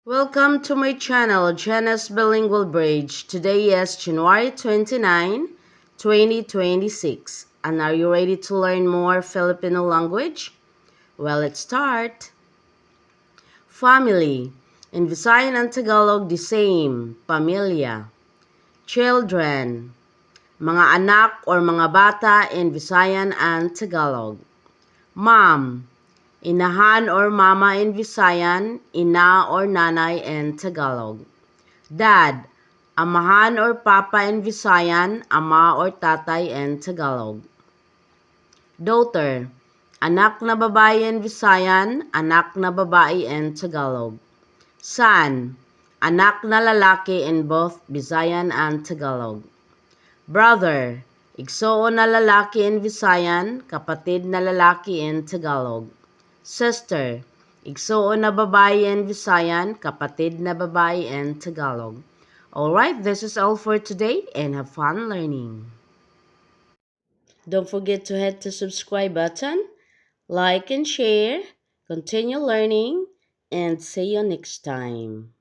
Welcome to my channel, Jana's Bilingual Bridge. Today is January 29, 2026. And are you ready to learn more Filipino language? Well, let's start. Family. In Visayan and Tagalog, the same. Pamilya. Children. Mga anak or mga bata in Visayan and Tagalog. Mom. Inahan or mama in Visayan, ina or nanay in Tagalog. Dad, amahan or papa in Visayan, ama or tatay in Tagalog. Daughter, anak na babae in Visayan, anak na babae in Tagalog. Son, anak na lalaki in both Visayan and Tagalog. Brother, igsuon na lalaki in Visayan, kapatid na lalaki in Tagalog. Sister, igsuon na babae in Visayan, kapatid na babae in Tagalog. Alright, this is all for today and have fun learning. Don't forget to hit the subscribe button, like and share, continue learning, and see you next time.